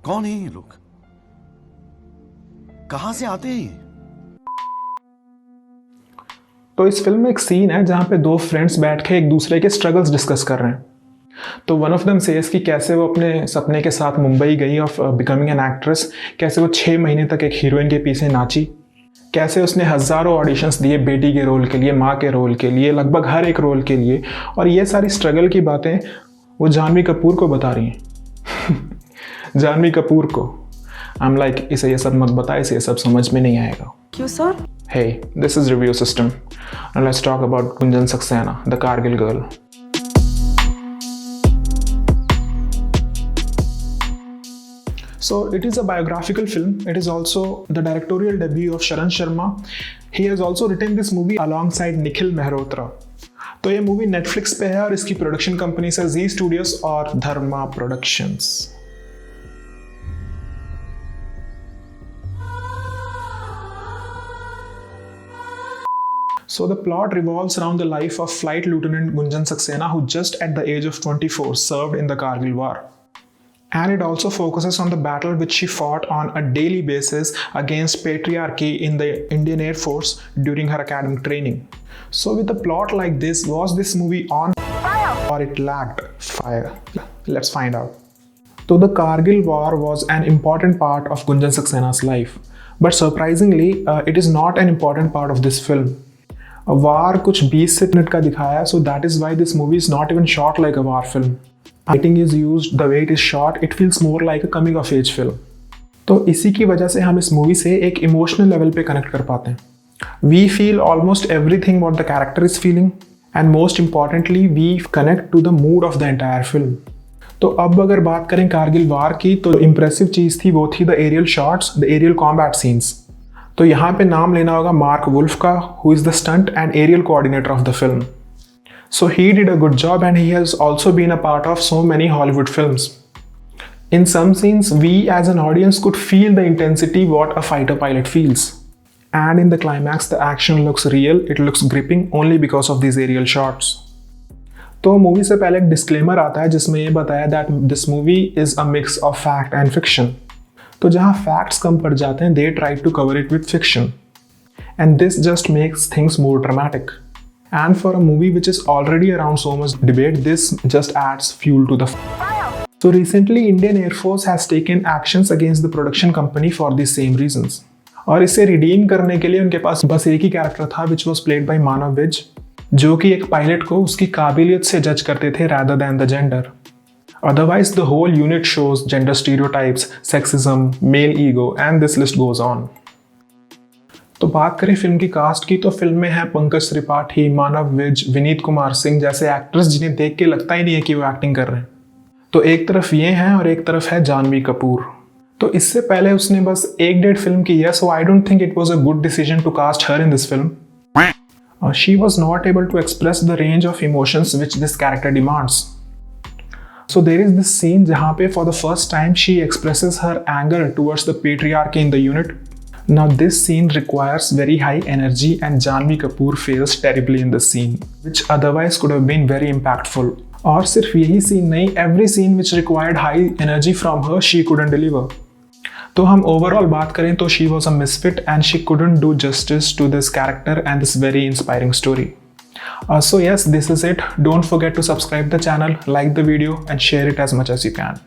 कौन है ये लोग? कहां से आते हैं ये? तो इस फिल्म में एक सीन है जहाँ पे दो फ्रेंड्स बैठ के एक दूसरे के स्ट्रगल्स डिस्कस कर रहे हैं। तो वन ऑफ देम सेज कि कैसे वो अपने सपने के साथ मुंबई गई ऑफ बिकमिंग एन एक्ट्रेस, कैसे वो 6 महीने तक एक हीरोइन के पीछे नाची, कैसे उसने हज़ारों ऑडिशंस दिए बेटी के रोल के लिए, माँ के रोल के लिए, लगभग हर एक रोल के लिए, और ये सारी स्ट्रगल की बातें वो जानवी कपूर को बता रही हैं। जानवी कपूर को। आई एम लाइक, इसे ये सब मत बता, इसे ये सब समझ में नहीं आएगा। क्यों sir? Hey, this is Review System. Now let's talk about Gunjan Saxena, the Kargil girl. So it is a biographical film. It is also the directorial debut of Sharan Sharma. He has also written this movie alongside Nikhil Mehrotra. तो ये movie Netflix पे है और इसकी production company है Z Studios और धर्मा productions. So the plot revolves around the life of Flight Lieutenant Gunjan Saxena, who just at the age of 24 served in the Kargil War. And it also focuses on the battle which she fought on a daily basis against patriarchy in the Indian Air Force during her academic training. So with a plot like this, was this movie on fire or it lacked fire? Let's find out. So the Kargil War was an important part of Gunjan Saxena's life. But surprisingly, it is not an important part of this film. वार कुछ 20 से minute का दिखाया, so that is why this movie is not even shot like a war film. Lighting is used, the way it is shot, it feels more like a coming of age film. तो इसी की वजह से हम इस movie से एक emotional level पे कनेक्ट कर पाते हैं. We feel almost everything what the character is feeling, and most importantly we connect to the mood of the entire film. तो अब अगर बात करें कारगिल वार की, तो इम्प्रेसिव चीज़ थी वो थी the aerial shots, the aerial combat scenes. तो यहाँ पे नाम लेना होगा मार्क वुल्फ का, who is the stunt and aerial coordinator of the film. So he did a good job and he has also been a part of so many Hollywood films. In some scenes, we as an audience could feel the intensity what a fighter pilot feels. And in the climax, the action looks real, it looks gripping only because of these aerial shots. तो movie से पहले एक disclaimer आता है जिसमें ये बताया that this movie is a mix of fact and fiction. तो जहाँ फैक्ट्स कम पड़ जाते हैं, they try to cover it with fiction. And this just makes things more dramatic. And for a movie which is already around so much debate, this just adds fuel to the fire. So recently, Indian Air Force has taken actions against the production company for the same reasons. और इसे redeem करने के लिए उनके पास बस एक ही character था, which was played by मानव विज, जो कि एक पायलट को उसकी काबिलियत से जज करते थे rather than the gender. Otherwise, the whole unit shows gender stereotypes, sexism, male ego, and this list goes on. तो बात करें फिल्म की कास्ट की, तो फिल्म में है पंकज त्रिपाठी, मानव विज, विनीत कुमार सिंह जैसे एक्ट्रेस जिन्हें देख के लगता ही नहीं है कि वो एक्टिंग कर रहे हैं. तो एक तरफ ये हैं और एक तरफ है जानवी कपूर. तो इससे पहले उसने बस 1.5 फिल्म की है, so I don't think it was a good decision to cast her in this film. She was not able to express the range of emotions which this character demands. So there is this scene जहाँ पे for the first time she expresses her anger towards the patriarchy in the unit. Now this scene requires very high energy and Janhvi Kapoor fails terribly in the scene, which otherwise could have been very impactful. और सिर्फ यही scene नहीं, every scene which required high energy from her she couldn't deliver. तो हम overall बात करें तो she was a misfit and she couldn't do justice to this character and this very inspiring story. So yes, this is it. Don't forget to subscribe the channel, like the video and share it as much as you can.